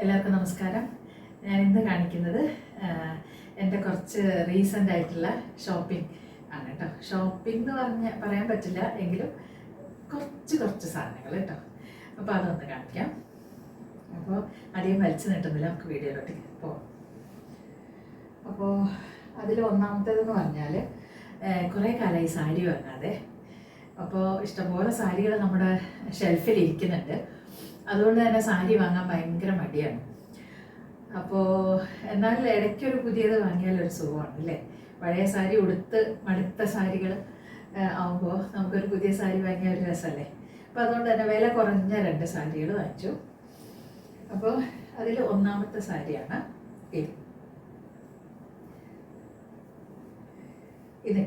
എല്ലാവർക്കും നമസ്കാരം. ഞാൻ ഇന്ന് കാണിക്കുന്നത് എൻ്റെ കുറച്ച് റീസെൻ്റ് ആയിട്ടുള്ള ഷോപ്പിംഗ് ആണ് കേട്ടോ. ഷോപ്പിംഗ് എന്ന് പറയാൻ പറ്റില്ല എങ്കിലും കുറച്ച് സാധനങ്ങൾ കേട്ടോ. അപ്പോൾ അതൊന്ന് കാണിക്കാം. അപ്പോൾ അധികം വലിച്ചു നീട്ടുന്നില്ല, നമുക്ക് വീഡിയോയിലോട്ട് പോകാം. അപ്പോൾ അതിൽ ഒന്നാമത്തേതെന്ന് പറഞ്ഞാൽ കുറേ കാലമായി സാരി വാങ്ങാതെ. അപ്പോൾ ഇഷ്ടംപോലെ സാരികൾ നമ്മുടെ ഷെൽഫിൽ ഇരിക്കുന്നുണ്ട്. അതുകൊണ്ട് തന്നെ സാരി വാങ്ങാൻ ഭയങ്കര മടിയാണ്. അപ്പോൾ എന്നാൽ ഇടയ്ക്കൊരു പുതിയത് വാങ്ങിയാലൊരു സുഖമാണ് അല്ലേ. പഴയ സാരി ഉടുത്ത് മടുത്ത സാരികൾ ആകുമ്പോൾ നമുക്കൊരു പുതിയ സാരി വാങ്ങിയ ഒരു രസമല്ലേ. അപ്പോൾ അതുകൊണ്ട് തന്നെ വില കുറഞ്ഞ 2 സാരികൾ വാങ്ങിച്ചു. അപ്പോൾ അതിൽ ഒന്നാമത്തെ സാരിയാണ് ഇത്.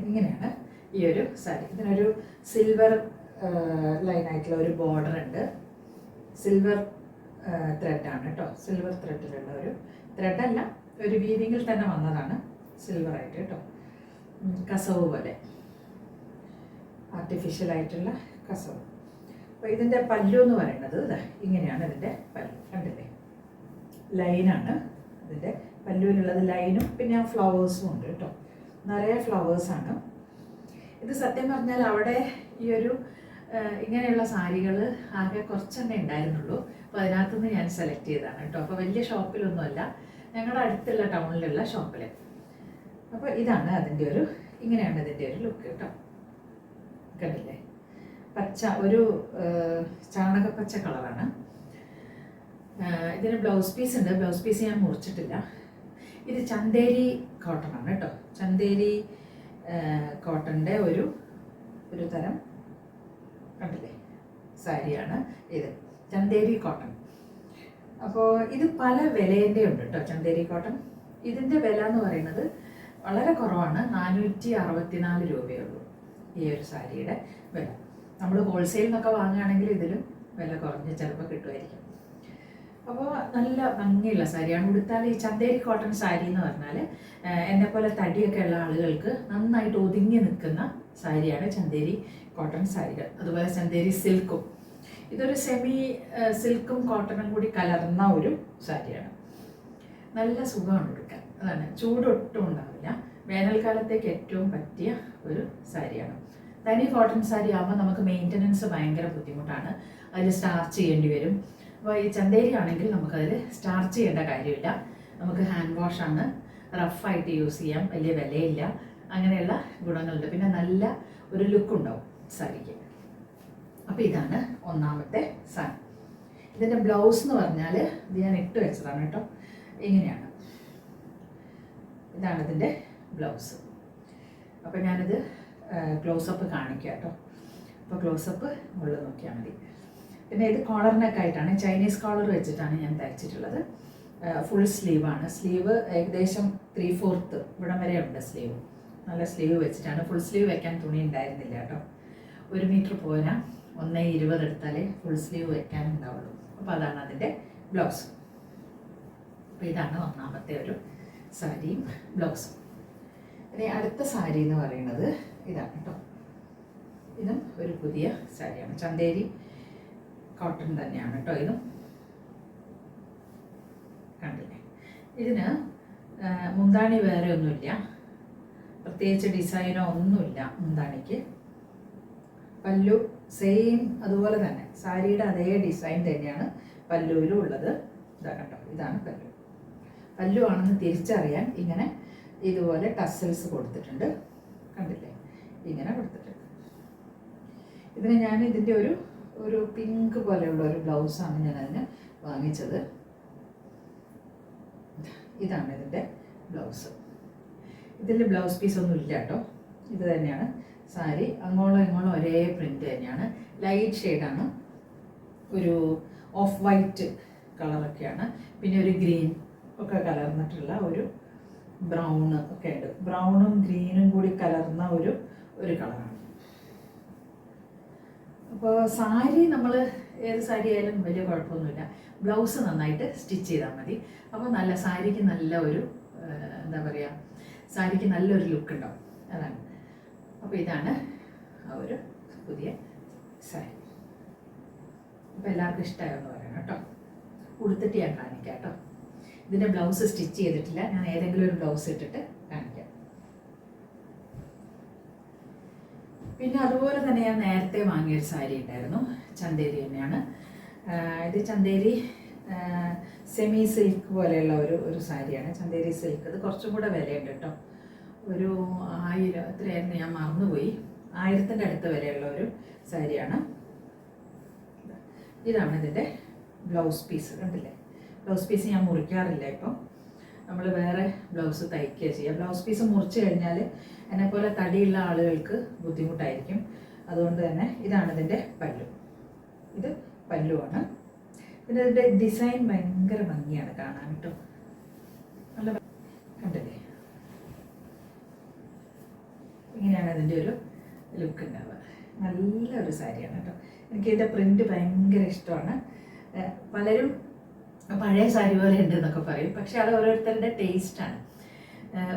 ഇങ്ങനെയാണ് ഈ ഒരു സാരി. ഇതിനൊരു സിൽവർ ലൈനായിട്ടുള്ള ഒരു ബോർഡർ ഉണ്ട്. സിൽവർ ത്രെഡാണ് കേട്ടോ. സിൽവർ ത്രെഡിലുള്ള ഒരു ത്രെഡല്ല, ഒരു വീവിങ്ങിൽ തന്നെ വന്നതാണ് സിൽവറായിട്ട് കേട്ടോ. കസവ് പോലെ, ആർട്ടിഫിഷ്യൽ ആയിട്ടുള്ള കസവ്. അപ്പോൾ ഇതിൻ്റെ പല്ലു എന്ന് പറയുന്നത് ഇങ്ങനെയാണ്. ഇതിൻ്റെ പല്ലു കണ്ടില്ലേ, ലൈനാണ് ഇതിൻ്റെ പല്ലുവിലുള്ളത്. ലൈനും പിന്നെ ആ ഫ്ലവേഴ്സും ഉണ്ട് കേട്ടോ. നിറയെ ഫ്ലവേഴ്സാണ് ഇത്. സത്യം പറഞ്ഞാൽ അവിടെ ഈ ഒരു ഇങ്ങനെയുള്ള സാരികൾ ആകെ കുറച്ചെണ്ണേ ഉണ്ടായിരുന്നുള്ളൂ. അപ്പോൾ അതിനകത്തുനിന്ന് ഞാൻ സെലക്ട് ചെയ്തതാണ് കേട്ടോ. അപ്പോൾ വലിയ ഷോപ്പിലൊന്നുമല്ല, ഞങ്ങളുടെ അടുത്തുള്ള ടൗണിലുള്ള ഷോപ്പിൽ. അപ്പോൾ ഇതാണ് അതിൻ്റെ ഒരു, ഇങ്ങനെയാണ് ഇതിൻ്റെ ഒരു ലുക്ക് കേട്ടോ. കണ്ടില്ലേ, പച്ച, ഒരു ചാണകപ്പച്ച കളറാണ്. ഇതിന് ബ്ലൗസ് പീസ് ഉണ്ട്. ബ്ലൗസ് പീസ് ഞാൻ മുറിച്ചിട്ടില്ല. ഇത് ചന്തേരി കോട്ടൺ ആണ് കേട്ടോ. ചന്തേരി കോട്ടൻ്റെ ഒരു തരം കണ്ടില്ലേ സാരിയാണ് ഇത്, ചന്തേരി കോട്ടൺ. അപ്പോൾ ഇത് പല വിലേൻ്റെ ഉണ്ട് കേട്ടോ, ചന്തേരി കോട്ടൺ. ഇതിൻ്റെ വില എന്ന് പറയുന്നത് വളരെ കുറവാണ്, 464 രൂപയേ ഉള്ളൂ ഈ ഒരു സാരിയുടെ വില. നമ്മൾ ഹോൾസെയിൽ നിന്നൊക്കെ വാങ്ങുകയാണെങ്കിൽ ഇതിലും വില കുറഞ്ഞ് ചിലപ്പോൾ കിട്ടുമായിരിക്കും. അപ്പോൾ നല്ല ഭംഗിയുള്ള സാരിയാണ്. ഉടുത്താൽ ഈ ചന്തേരി കോട്ടൺ സാരി എന്ന് പറഞ്ഞാൽ എന്നെപ്പോലെ തടിയൊക്കെ ഉള്ള ആളുകൾക്ക് നന്നായിട്ട് ഒതുങ്ങി നിൽക്കുന്ന സാരിയാണ് ചന്തേരി കോട്ടൺ സാരികൾ. അതുപോലെ ചന്തേരി സിൽക്കും, ഇതൊരു സെമി സിൽക്കും കോട്ടണും കൂടി കലർന്ന ഒരു സാരിയാണ്. നല്ല സുഖമാണ് എടുക്കാൻ, അതാണ്, ചൂടൊട്ടും ഉണ്ടാവില്ല. വേനൽക്കാലത്തേക്ക് ഏറ്റവും പറ്റിയ ഒരു സാരിയാണ്. തനി കോട്ടൺ സാരി ആകുമ്പോൾ നമുക്ക് മെയിൻ്റനൻസ് ഭയങ്കര ബുദ്ധിമുട്ടാണ്. അതിൽ സ്റ്റാർച്ച് ചെയ്യേണ്ടി വരും. അപ്പോൾ ഈ ചന്തേരി ആണെങ്കിൽ നമുക്കതിൽ സ്റ്റാർച്ച് ചെയ്യേണ്ട കാര്യമില്ല. നമുക്ക് ഹാൻഡ് വാഷാണ്, റഫായിട്ട് യൂസ് ചെയ്യാം, വലിയ വിലയില്ല, അങ്ങനെയുള്ള ഗുണങ്ങളുണ്ട്. പിന്നെ നല്ല ഒരു ലുക്ക് ഉണ്ടാവും സാരിക്ക്. അപ്പോൾ ഇതാണ് ഒന്നാമത്തെ സാരി. ഇതിൻ്റെ ബ്ലൗസ് എന്ന് പറഞ്ഞാൽ ഇത് ഞാൻ ഇട്ട് വെച്ചതാണ് കേട്ടോ. ഇങ്ങനെയാണ്, ഇതാണ് ഇതിൻ്റെ ബ്ലൗസ്. അപ്പോൾ ഞാനിത് ക്ലോസപ്പ് കാണിക്കാം കേട്ടോ. അപ്പോൾ ക്ലോസപ്പ് മുകളിൽ നോക്കിയാൽ മതി. പിന്നെ ഇത് കോളർ നെക്കായിട്ടാണ്, ചൈനീസ് കോളർ വെച്ചിട്ടാണ് ഞാൻ തയ്ച്ചിട്ടുള്ളത്. ഫുൾ സ്ലീവാണ്. സ്ലീവ് ഏകദേശം 3/4 ഇവിടം വരെ ഉണ്ട് സ്ലീവ്. നല്ല സ്ലീവ് വെച്ചിട്ടാണ്. ഫുൾ സ്ലീവ് വെക്കാൻ തുണി ഉണ്ടായിരുന്നില്ല കേട്ടോ. 1 മീറ്റർ പോരാ, 1.20 എടുത്താലേ ഫുൾ സ്ലീവ് വെക്കാനുണ്ടാവുള്ളൂ. അപ്പോൾ അതാണ് അതിൻ്റെ ബ്ലൗസ്. അപ്പോൾ ഇതാണ് ഒന്നാമത്തെ ഒരു സാരിയും ബ്ലൗസും. ഇനി അടുത്ത സാരി എന്ന് പറയുന്നത് ഇതാണ് കേട്ടോ. ഇതും ഒരു പുതിയ സാരിയാണ്, ചന്തേരി കോട്ടൺ തന്നെയാണ് കേട്ടോ. ഇതും കണ്ടില്ലേ. ഇതിന് മുന്താണി വേറെ ഒന്നുമില്ല, പ്രത്യേകിച്ച് ഡിസൈനോ ഒന്നുമില്ല മുന്താണിക്ക്. പല്ലു സെയിം അതുപോലെ തന്നെ, സാരിയുടെ അതേ ഡിസൈൻ തന്നെയാണ് പല്ലുവിലും ഉള്ളത്. ഇതാ കണ്ടോ, ഇതാണ് പല്ലു. പല്ലു ആണെന്ന് തിരിച്ചറിയാൻ ഇങ്ങനെ ഇതുപോലെ ടസൽസ് കൊടുത്തിട്ടുണ്ട്, കണ്ടില്ലേ, ഇങ്ങനെ കൊടുത്തിട്ടുണ്ട്. ഇതിന് ഞാൻ ഇതിൻ്റെ ഒരു പിങ്ക് പോലെയുള്ള ഒരു ബ്ലൗസാണ് ഞാൻ അതിന് വാങ്ങിച്ചത്. ഇതാണ് ഇതിൻ്റെ ബ്ലൗസ്. ഇതിൽ ബ്ലൗസ് പീസ് ഒന്നും ഇല്ല കേട്ടോ. ഇത് തന്നെയാണ് സാരി. അങ്ങോളം ഇങ്ങോളം ഒരേ പ്രിൻ്റ് തന്നെയാണ്. ലൈറ്റ് ഷെയ്ഡാണ്, ഒരു ഓഫ് വൈറ്റ് കളറൊക്കെയാണ്. പിന്നെ ഒരു ഗ്രീൻ ഒക്കെ കലർന്നിട്ടുള്ള ഒരു ബ്രൗൺ ഒക്കെ ഉണ്ട്. ബ്രൗണും ഗ്രീനും കൂടി കലർന്ന ഒരു കളറാണ്. അപ്പോൾ സാരി നമ്മൾ ഏത് സാരി ആയാലും വലിയ കുഴപ്പമൊന്നുമില്ല. ബ്ലൗസ് നന്നായിട്ട് സ്റ്റിച്ച് ചെയ്താൽ മതി. അപ്പോൾ നല്ല സാരിക്ക് നല്ല ഒരു എന്താ പറയുക, സാരിക്ക് നല്ലൊരു ലുക്ക് ഉണ്ടാവും, അതാണ്. അപ്പോൾ ഇതാണ് ആ ഒരു പുതിയ സാരി. അപ്പോൾ എല്ലാവർക്കും ഇഷ്ടമായെന്ന് പറയണം കേട്ടോ. ഉടുത്തിട്ട് ഞാൻ കാണിക്കാം കേട്ടോ. ഇതിൻ്റെ ബ്ലൗസ് സ്റ്റിച്ച് ചെയ്തിട്ടില്ല, ഞാൻ ഏതെങ്കിലും ഒരു ബ്ലൗസ് ഇട്ടിട്ട് കാണിക്കാം. പിന്നെ അതുപോലെ തന്നെ ഞാൻ നേരത്തെ വാങ്ങിയൊരു സാരി ഉണ്ടായിരുന്നു, ചന്തേരി തന്നെയാണ്. ഇത് ചന്തേരി സെമി സിൽക്ക് പോലെയുള്ള ഒരു സാരിയാണ്, ചന്തേരി സിൽക്ക്. ഇത് കുറച്ചും കൂടെ വിലയുണ്ട് കേട്ടോ, ഒരു 1000 എത്രയായിരുന്നു ഞാൻ മറന്നുപോയി, 1000-ൻ്റെ അടുത്ത് വിലയുള്ള ഒരു സാരിയാണ്. ഇതാണ് ഇതിൻ്റെ ബ്ലൗസ് പീസ്, കണ്ടില്ലേ? ബ്ലൗസ് പീസ് ഞാൻ മുറിക്കാറില്ല ഇപ്പം, നമ്മൾ വേറെ ബ്ലൗസ് തയ്ക്കുക ചെയ്യുക. ബ്ലൗസ് പീസ് മുറിച്ച് കഴിഞ്ഞാൽ എന്നെപ്പോലെ തടിയുള്ള ആളുകൾക്ക് ബുദ്ധിമുട്ടായിരിക്കും. അതുകൊണ്ട് തന്നെ ഇതാണ് ഇതിൻ്റെ പല്ലു, ഇത് പല്ലുവാണ്. പിന്നെ ഇതിൻ്റെ ഡിസൈൻ ഭയങ്കര ഭംഗിയാണ് കാണാൻ കേട്ടോ, നല്ല കണ്ടില്ലേ? ഇങ്ങനെയാണ് അതിൻ്റെ ഒരു ലുക്ക് ഉണ്ടാവുക. നല്ലൊരു സാരിയാണ് കേട്ടോ, എനിക്ക് ഇതിൻ്റെ പ്രിൻ്റ് ഭയങ്കര ഇഷ്ടമാണ്. പലരും പഴയ സാരി പോലെ ഉണ്ട് എന്നൊക്കെ പറയും, പക്ഷെ അത് ഓരോരുത്തരുടെ ടേസ്റ്റാണ്.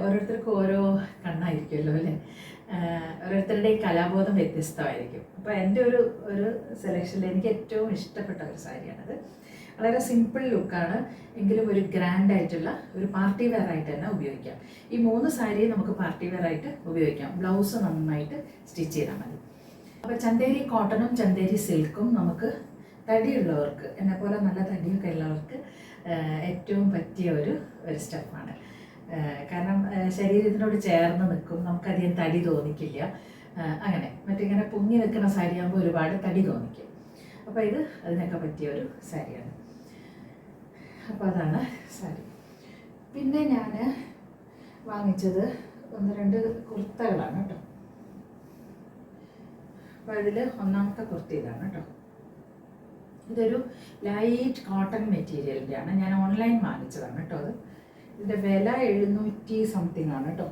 ഓരോരുത്തർക്കും ഓരോ കണ്ണായിരിക്കുമല്ലോ അല്ലേ, ഓരോരുത്തരുടെയും കലാബോധം വ്യത്യസ്തമായിരിക്കും. അപ്പോൾ എൻ്റെ ഒരു സെലക്ഷനിൽ എനിക്ക് ഏറ്റവും ഇഷ്ടപ്പെട്ട ഒരു സാരിയാണത്. വളരെ സിമ്പിൾ ലുക്കാണ്, എങ്കിലും ഒരു ഗ്രാൻഡ് ആയിട്ടുള്ള ഒരു പാർട്ടി വെയർ ആയിട്ട് തന്നെ ഉപയോഗിക്കാം. ഈ 3 സാരിയും നമുക്ക് പാർട്ടി വെയർ ആയിട്ട് ഉപയോഗിക്കാം, ബ്ലൗസ് നന്നായിട്ട് സ്റ്റിച്ച് ചെയ്താൽ മതി. അപ്പോൾ ചന്തേരി കോട്ടണും ചന്തേരി സിൽക്കും നമുക്ക് തടിയുള്ളവർക്ക്, എന്നെപ്പോലെ നല്ല തടിയൊക്കെ ഉള്ളവർക്ക് ഏറ്റവും പറ്റിയ ഒരു സ്റ്റഫാണ്. കാരണം ശരീരത്തിനോട് ചേർന്ന് നിൽക്കും, നമുക്കധികം തടി തോന്നിക്കില്ല. അങ്ങനെ മറ്റിങ്ങനെ പൊങ്ങി നിൽക്കുന്ന സാരിയാകുമ്പോൾ ഒരുപാട് തടി തോന്നിക്കും. അപ്പോൾ ഇത് അതിനൊക്കെ പറ്റിയ ഒരു സാരിയാണ്. അപ്പോൾ അതാണ് സാരി. പിന്നെ ഞാൻ വാങ്ങിച്ചത് 1-2 കുർത്തകളാണ് കേട്ടോ. അപ്പോൾ അതിൽ ഒന്നാമത്തെ കുർത്ത ഇതാണ് കേട്ടോ. ഇതൊരു ലൈറ്റ് കോട്ടൺ മെറ്റീരിയലിൻ്റെയാണ്, ഞാൻ ഓൺലൈൻ വാങ്ങിച്ചതാണ് കേട്ടോ. അത് ഇതിൻ്റെ വില 700 സംതിങ് ആണ് കേട്ടോ.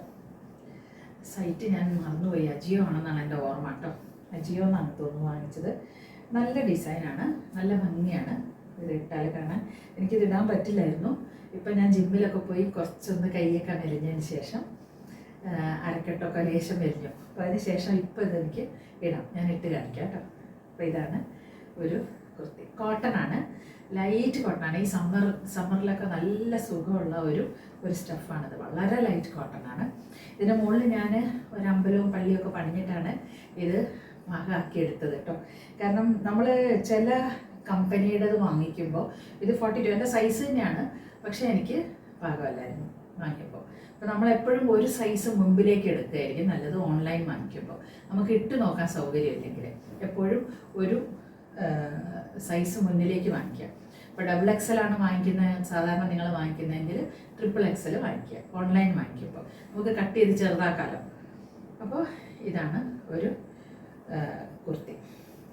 സൈറ്റ് ഞാൻ മറന്നുപോയി, അജിയോ ആണെന്നാണ് എൻ്റെ ഓർമ്മ കേട്ടോ. അജിയോ എന്നാണ് തോന്നുന്നു വാങ്ങിച്ചത്. നല്ല ഡിസൈനാണ്, നല്ല ഭംഗിയാണ്. ഇത് ഇട്ടാൽ കാണാൻ. എനിക്കിത് ഇടാൻ പറ്റില്ലായിരുന്നു. ഇപ്പം ഞാൻ ജിമ്മിലൊക്കെ പോയി കുറച്ചൊന്ന് കൈയൊക്കെ മെലിഞ്ഞതിന് ശേഷം അരക്കെട്ടൊക്കെ ലേശം മെലിഞ്ഞു. അപ്പോൾ അതിന് ശേഷം ഇപ്പോൾ ഇതെനിക്ക് ഇടാം, ഞാൻ ഇട്ട് കാണിക്കാം കേട്ടോ. അപ്പോൾ ഇതാണ് ഒരു കുർത്തി, കോട്ടൺ ആണ്, ലൈറ്റ് കോട്ടൺ ആണ്. ഈ സമ്മറിലൊക്കെ നല്ല സുഖമുള്ള ഒരു സ്റ്റഫാണിത്, വളരെ ലൈറ്റ് കോട്ടൺ ആണ്. ഇതിൻ്റെ മുകളിൽ ഞാൻ ഒരു അമ്പലവും പള്ളിയൊക്കെ പണിഞ്ഞിട്ടാണ് ഇത് പാകമാക്കിയെടുത്തത് കേട്ടോ. കാരണം നമ്മൾ ചില കമ്പനിയുടേത് വാങ്ങിക്കുമ്പോൾ ഇത് 42 എൻ്റെ സൈസ് തന്നെയാണ്, പക്ഷേ എനിക്ക് പാകമല്ലായിരുന്നു വാങ്ങിയപ്പോൾ. അപ്പോൾ നമ്മളെപ്പോഴും ഒരു സൈസ് മുമ്പിലേക്ക് എടുക്കുകയായിരിക്കും നല്ലത് ഓൺലൈൻ വാങ്ങിക്കുമ്പോൾ. നമുക്ക് ഇട്ട് നോക്കാൻ സൗകര്യമില്ലെങ്കിൽ എപ്പോഴും ഒരു സൈസ് മുന്നിലേക്ക് വാങ്ങിക്കുക. ഇപ്പോൾ XXL ആണ് വാങ്ങിക്കുന്നത്, സാധാരണ നിങ്ങൾ വാങ്ങിക്കുന്നതെങ്കിൽ XXL വാങ്ങിക്കുക ഓൺലൈൻ വാങ്ങിക്കുമ്പോൾ. നമുക്ക് കട്ട് ചെയ്ത് ചെറുതാക്കാലോ. അപ്പോൾ ഇതാണ് ഒരു കുർത്തി,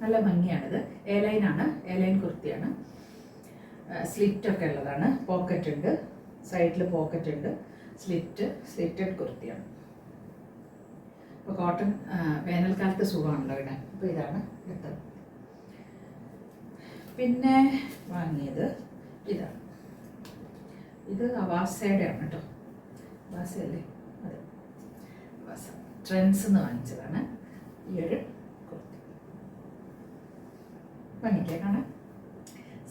നല്ല ഭംഗിയാണിത്. എ-ലൈനാണ്, എ-ലൈൻ കുർത്തിയാണ്. സ്ലിറ്റൊക്കെ ഉള്ളതാണ്, പോക്കറ്റ് ഉണ്ട്, സൈഡിൽ പോക്കറ്റ് ഉണ്ട്, സ്ലിറ്റഡ് കുർത്തിയാണ്. അപ്പോൾ കോട്ടൺ വേനൽക്കാലത്ത് സുഖമാണല്ലോ ഇടാൻ. അപ്പോൾ ഇതാണ് എടുത്തത്. പിന്നെ വാങ്ങിയത് ഇതാണ്, ഇത് അവാസയുടെ ആണ് കേട്ടോ. അവാസയല്ലേ? അതെ, അവാസ ട്രെൻഡ്സ് എന്ന് വാങ്ങിച്ചതാണ് ഈ ഒരു കുർത്തി. ഭംഗിക്കാൻ കാണാൻ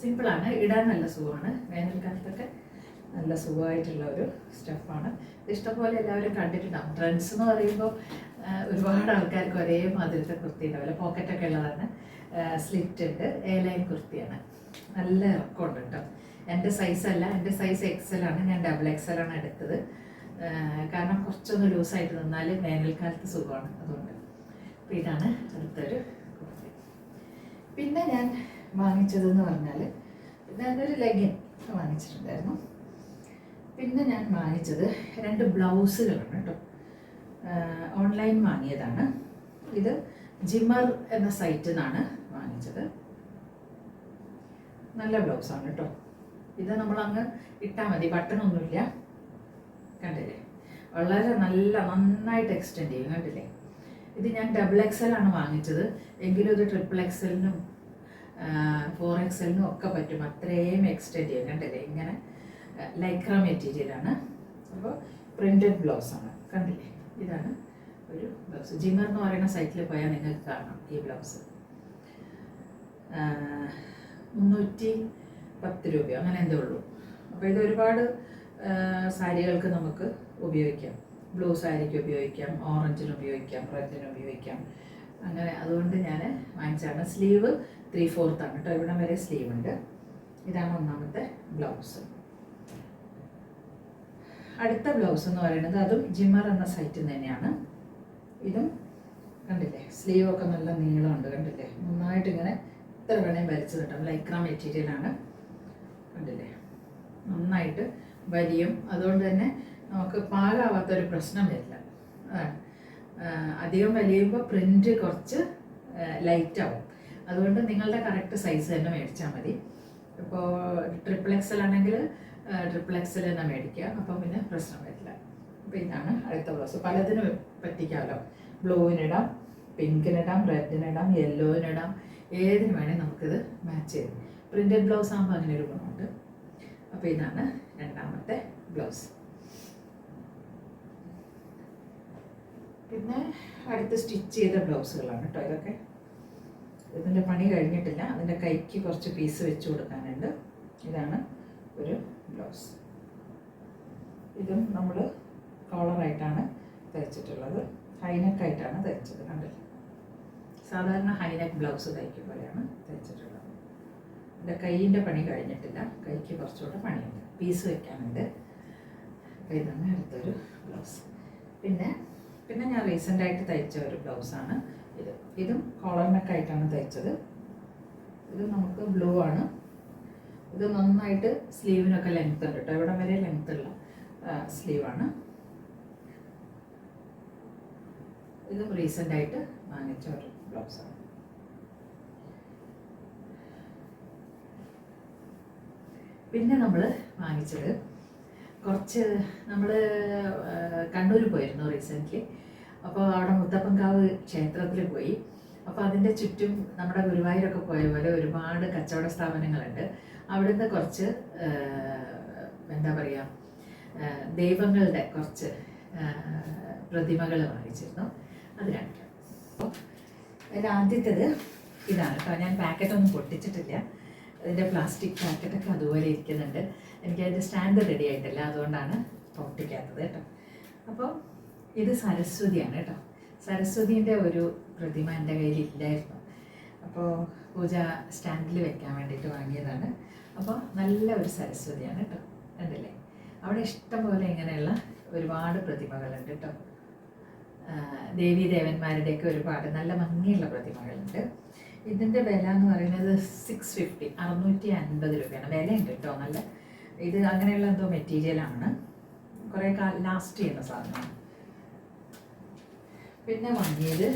സിമ്പിളാണ്, ഇടാൻ നല്ല സുഖമാണ്. വേനൽക്കാലത്തൊക്കെ നല്ല സുഖമായിട്ടുള്ള ഒരു സ്റ്റഫാണ്. ഇഷ്ടംപോലെ എല്ലാവരും കണ്ടിട്ടുണ്ടാകും. ട്രെൻഡ്സ് എന്ന് പറയുമ്പോൾ ഒരുപാട് ആൾക്കാർക്ക് ഒരേ മാതിരത്തെ കുർത്തി ഉണ്ടാവില്ല, പോക്കറ്റൊക്കെ ഉള്ളതാണ്. സ്ലിറ്റ് ഉണ്ട്, എ-ലൈൻ കുർത്തിയാണ്, നല്ല ഇറക്കമുണ്ട് കേട്ടോ. എൻ്റെ സൈസല്ല, എൻ്റെ സൈസ് XL ആണ്, ഞാൻ XXL ആണ് എടുത്തത്. കാരണം കുറച്ചൊന്ന് ലൂസായിട്ട് നിന്നാൽ വേനൽക്കാലത്ത് സുഖമാണ്, അതുകൊണ്ട്. അപ്പോൾ ഇതാണ് അടുത്തൊരു കുർത്തി. പിന്നെ ഞാൻ വാങ്ങിച്ചതെന്ന് പറഞ്ഞാൽ ഞാനൊരു ലെഗിൻ വാങ്ങിച്ചിട്ടുണ്ടായിരുന്നു. പിന്നെ ഞാൻ വാങ്ങിച്ചത് 2 ബ്ലൗസുകളാണ് കേട്ടോ. ഓൺലൈൻ വാങ്ങിയതാണ്. ഇത് ജിമ്മർ എന്ന സൈറ്റിൽ നിന്നാണ് വാങ്ങിച്ചത്. നല്ല ബ്ലൗസാണ് കേട്ടോ. ഇത് നമ്മളങ്ങ് ഇട്ടാൽ മതി, ബട്ടണൊന്നുമില്ല, കണ്ടില്ലേ? വളരെ നന്നായിട്ട് എക്സ്റ്റെൻഡ് ചെയ്യും, കണ്ടില്ലേ? ഇത് ഞാൻ XXL ആണ് വാങ്ങിച്ചത്, എങ്കിലും ഇത് XXLനും 4XLനും ഒക്കെ പറ്റും, അത്രയും എക്സ്റ്റെൻഡ് ചെയ്യും, കണ്ടില്ലേ? ഇങ്ങനെ ലൈക്ര മെറ്റീരിയലാണ്. അപ്പോൾ പ്രിൻറ്റഡ് ബ്ലൗസാണ്, കണ്ടില്ലേ? ഇതാണ് ഒരു ബ്ലൗസ്. ജിമ്മർ എന്ന് പറയുന്ന സൈറ്റിൽ പോയാൽ നിങ്ങൾക്ക് കാണാം ഈ ബ്ലൗസ്. 10 രൂപയോ അങ്ങനെ എന്തേ ഉള്ളൂ. അപ്പോൾ ഇത് ഒരുപാട് സാരികൾക്ക് നമുക്ക് ഉപയോഗിക്കാം. ബ്ലൂ സാരിക്ക് ഉപയോഗിക്കാം, ഓറഞ്ചിന് ഉപയോഗിക്കാം, റെഡിന് ഉപയോഗിക്കാം. അങ്ങനെ അതുകൊണ്ട് ഞാൻ വാങ്ങിച്ചാണ്. സ്ലീവ് 3/4 ആണ് കേട്ടോ, ഇവിടം വരെ സ്ലീവ് ഉണ്ട്. ഇതാണ് ഒന്നാമത്തെ ബ്ലൗസ്. അടുത്ത ബ്ലൗസ് എന്ന് പറയുന്നത് അതും ജിമ്മർ എന്ന സൈറ്റിൽ തന്നെയാണ്. ഇതും കണ്ടില്ലേ, സ്ലീവൊക്കെ നല്ല നീളമുണ്ട്, കണ്ടില്ലേ, നന്നായിട്ട് ഇങ്ങനെ ഇത്ര വേണേൽ വലിച്ചു കിട്ടും. ലൈക്ര മെറ്റീരിയലാണ്, കണ്ടില്ലേ, നന്നായിട്ട് വലിയും. അതുകൊണ്ട് തന്നെ നമുക്ക് പാകാവാത്തൊരു പ്രശ്നം വരില്ല. അധികം വലിയുമ്പോൾ പ്രിൻ്റ് കുറച്ച് ലൈറ്റാവും. അതുകൊണ്ട് നിങ്ങളുടെ കറക്റ്റ് സൈസ് തന്നെ മേടിച്ചാൽ മതി. ഇപ്പോൾ XXL ആണെങ്കിൽ XXL തന്നെ മേടിക്കുക, അപ്പം പിന്നെ പ്രശ്നം വരില്ല. അപ്പോൾ ഇതാണ് അടുത്ത ബ്ലൗസ്. പലതിനും പറ്റിക്കാമല്ലോ. ബ്ലൂവിനിടാം, പിങ്കിനിടാം, റെഡിനിടാം, യെല്ലോവിനിടാം, ഏതിന് വേണേൽ നമുക്കിത് മാച്ച് ചെയ്യും. പ്രിൻറ്റഡ് ബ്ലൗസ് ആകുമ്പോൾ അങ്ങനെ ഒരു ഗുണമുണ്ട്. അപ്പോൾ ഇതാണ് രണ്ടാമത്തെ ബ്ലൗസ്. പിന്നെ അടുത്ത് സ്റ്റിച്ച് ചെയ്ത ബ്ലൗസുകളാണ് കേട്ടോ ഇതൊക്കെ. ഇതിൻ്റെ പണി കഴിഞ്ഞിട്ടില്ല, അതിൻ്റെ കൈക്ക് കുറച്ച് പീസ് വെച്ച് കൊടുക്കാനുണ്ട്. ഇതാണ് ഒരു ബ്ലൗസ്. ഇതും നമ്മൾ കോളറായിട്ടാണ് തയ്ച്ചിട്ടുള്ളത്, ഹൈനെക്കായിട്ടാണ് തയ്ച്ചത്. കണ്ടില്ല, സാധാരണ ഹൈനെക്ക് ബ്ലൗസ് തയ്ക്കും പോലെയാണ് തയ്ച്ചിട്ടുള്ളത്. എൻ്റെ കൈയിൻ്റെ പണി കഴിഞ്ഞിട്ടില്ല, കൈക്ക് കുറച്ചുകൂടെ പണിയുണ്ട്, പീസ് വെക്കാനുണ്ട്. അപ്പോൾ ഇതാണ് അടുത്തൊരു ബ്ലൗസ്. പിന്നെ ഞാൻ റീസെൻ്റായിട്ട് തയ്ച്ച ഒരു ബ്ലൗസാണ് ഇത്. ഇതും കോളർ നെക്കായിട്ടാണ് തയ്ച്ചത്. ഇത് നമുക്ക് ബ്ലൂ ആണ്. ഇത് നന്നായിട്ട് സ്ലീവിനൊക്കെ ലെങ്ത് ഉണ്ട് കേട്ടോ, ഇവിടെ വരെ ലെങ്ത് ഉള്ള സ്ലീവാണ്. ഇതും റീസെൻ്റായിട്ട് വാങ്ങിച്ച ഒരു ബ്ലൗസാണ്. പിന്നെ നമ്മൾ വാങ്ങിച്ചത് കുറച്ച്, നമ്മൾ കണ്ണൂർ പോയിരുന്നു റീസെൻ്റ്ലി. അപ്പോൾ അവിടെ മുത്തപ്പൻകാവ് ക്ഷേത്രത്തിൽ പോയി. അപ്പോൾ അതിൻ്റെ ചുറ്റും നമ്മുടെ ഗുരുവായൂരൊക്കെ പോയ പോലെ ഒരുപാട് കച്ചവട സ്ഥാപനങ്ങളുണ്ട്. അവിടുന്ന് കുറച്ച് എന്താ പറയുക, ദൈവങ്ങളുടെ കുറച്ച് പ്രതിമകൾ വാങ്ങിച്ചിരുന്നു. അത് കാണിക്കാം. അപ്പോൾ അതിൽ ആദ്യത്തേത് ഇതാണ് കേട്ടോ. ഞാൻ പാക്കറ്റൊന്നും പൊട്ടിച്ചിട്ടില്ല, അതിൻ്റെ പ്ലാസ്റ്റിക് പാക്കറ്റൊക്കെ അതുപോലെ ഇരിക്കുന്നുണ്ട്. എനിക്കതിൻ്റെ സ്റ്റാൻഡ് റെഡി ആയിട്ടില്ല, അതുകൊണ്ടാണ് പൊട്ടിക്കാത്തത് കേട്ടോ. അപ്പോൾ ഇത് സരസ്വതിയാണ് കേട്ടോ. സരസ്വതീൻ്റെ ഒരു പ്രതിമ എൻ്റെ കയ്യിൽ ഇല്ലായിരുന്നു, അപ്പോൾ പൂജ സ്റ്റാൻഡിൽ വെക്കാൻ വേണ്ടിയിട്ട് വാങ്ങിയതാണ്. അപ്പോൾ നല്ല ഒരു സരസ്വതിയാണ് കേട്ടോ, കണ്ടില്ലേ. അവിടെ ഇഷ്ടംപോലെ ഇങ്ങനെയുള്ള ഒരുപാട് പ്രതിമകളുണ്ട് കേട്ടോ. ദേവീ ദേവന്മാരുടെയൊക്കെ ഒരുപാട് നല്ല ഭംഗിയുള്ള പ്രതിമകളുണ്ട്. ഇതിൻ്റെ വില എന്ന് പറയുന്നത് 650, 650 രൂപയാണ് വിലയുണ്ട് കേട്ടോ. നല്ല ഇത് അങ്ങനെയുള്ള എന്തോ മെറ്റീരിയലാണ്, കുറേ ലാസ്റ്റ് ചെയ്യുന്ന സാധനമാണ്. പിന്നെ വാങ്ങിയത്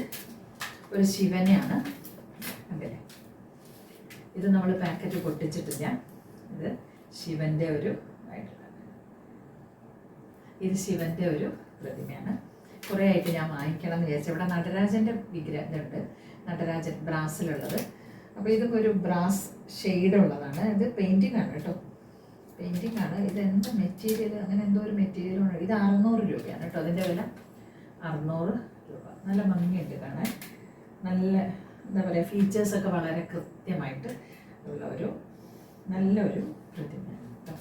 ഒരു ശിവനെയാണ്, കണ്ടില്ലേ. ഇത് നമ്മൾ പാക്കറ്റ് പൊട്ടിച്ചിട്ടില്ല, ഇത് ശിവൻ്റെ ഒരു ഇത് ശിവൻ്റെ ഒരു പ്രതിമയാണ്. കുറേ ആയിട്ട് ഞാൻ വാങ്ങിക്കണം എന്ന് വിചാരിച്ചു. ഇവിടെ നടരാജൻ്റെ വിഗ്രഹം ഇതുണ്ട്, നടരാജൻ ബ്രാസിലുള്ളത്. അപ്പോൾ ഇതും ഒരു ബ്രാസ് ഷെയ്ഡുള്ളതാണ്. ഇത് പെയിൻറ്റിംഗ് ആണ് കേട്ടോ, പെയിൻറ്റിംഗ് ആണ്. ഇത് എന്താ മെറ്റീരിയൽ, അങ്ങനെ എന്തോ ഒരു മെറ്റീരിയലാണ്. ഇത് 600 രൂപയാണ് കേട്ടോ, അതിൻ്റെ വില 600 രൂപ. നല്ല ഭംഗിയുണ്ട് കാണാൻ, നല്ല എന്താ പറയുക, ഫീച്ചേഴ്സൊക്കെ വളരെ കൃത്യമായിട്ട് ഉള്ള ഒരു നല്ലൊരു പ്രതിമയാണ് കേട്ടോ.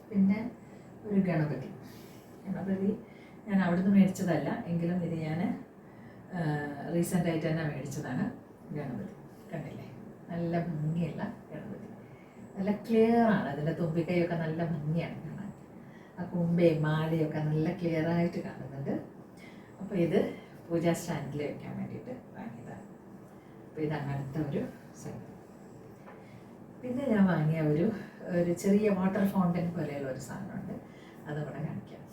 പിന്നെ ഒരു ഗണപതി ഞാൻ അവിടുന്ന് മേടിച്ചതല്ല, എങ്കിലും ഇത് ഞാൻ റീസെൻ്റായിട്ട് തന്നെ മേടിച്ചതാണ്. ഗണപതി കണ്ടില്ലേ, നല്ല ഭംഗിയുള്ള ഗണപതി, നല്ല ക്ലിയർ ആണ്. അതിൻ്റെ തുമ്പിക്കൈയൊക്കെ നല്ല ഭംഗിയാണ് കാണാൻ. ആ കുമ്പയും മാലയൊക്കെ നല്ല ക്ലിയറായിട്ട് കാണുന്നുണ്ട്. അപ്പോൾ ഇത് പൂജാ സ്റ്റാൻഡിൽ വെക്കാൻ വേണ്ടിയിട്ട് വാങ്ങിയതാണ്. അപ്പോൾ ഇതാണ് അടുത്ത ഒരു സൈഡ്. പിന്നെ ഞാൻ വാങ്ങിയ ഒരു ചെറിയ വാട്ടർ ഫൗണ്ടൻ പോലെയുള്ള ഒരു സാധനമുണ്ട്, അതുകൂടെ കാണിക്കാം.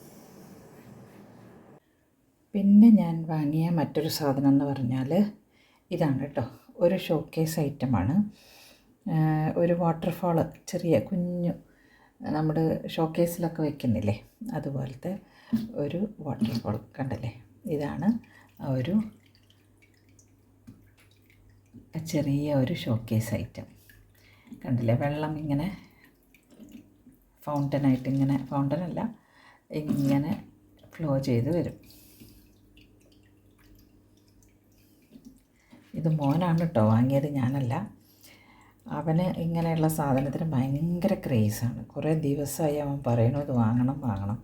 പിന്നെ ഞാൻ വാങ്ങിയ മറ്റൊരു സാധനം എന്ന് പറഞ്ഞാൽ ഇതാണ് കേട്ടോ. ഒരു ഷോക്കേസ് ഐറ്റമാണ്. ഒരു വാട്ടർഫാൾ, ചെറിയ കുഞ്ഞു നമ്മൾ ഷോക്കേസിലൊക്കെ വെക്കുന്നില്ലേ, അതുപോലത്തെ ഒരു വാട്ടർഫാൾ കണ്ടല്ലേ. ഇതാണ് ഒരു ചെറിയ ഒരു ഷോക്കേസ് ഐറ്റം കണ്ടില്ലേ. വെള്ളം ഇങ്ങനെ ഫൗണ്ടനായിട്ട്, ഇങ്ങനെ ഫൗണ്ടനല്ല, ഇങ്ങനെ ഫ്ലോ ചെയ്ത് വരും. ഇത് മോനാണ് കേട്ടോ വാങ്ങിയത്, ഞാനല്ല. അവന് ഇങ്ങനെയുള്ള സാധനത്തിന് ഭയങ്കര ക്രേസാണ്. കുറേ ദിവസമായി അവൻ പറയണു ഇത് വാങ്ങണം വാങ്ങണം.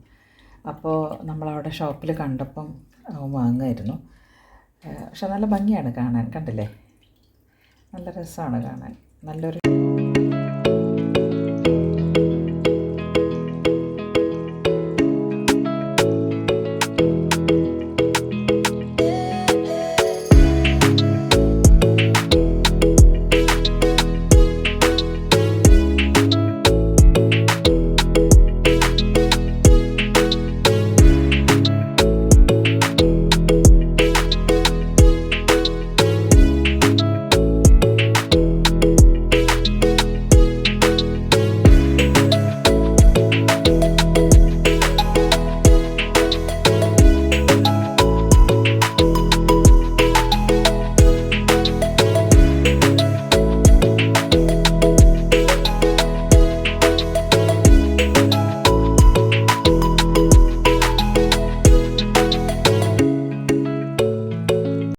അപ്പോൾ നമ്മളവിടെ ഷോപ്പിൽ കണ്ടപ്പം അവൻ വാങ്ങുമായിരുന്നു. പക്ഷെ നല്ല ഭംഗിയാണ് കാണാൻ, കണ്ടില്ലേ? നല്ല രസമാണ് കാണാൻ. നല്ലൊരു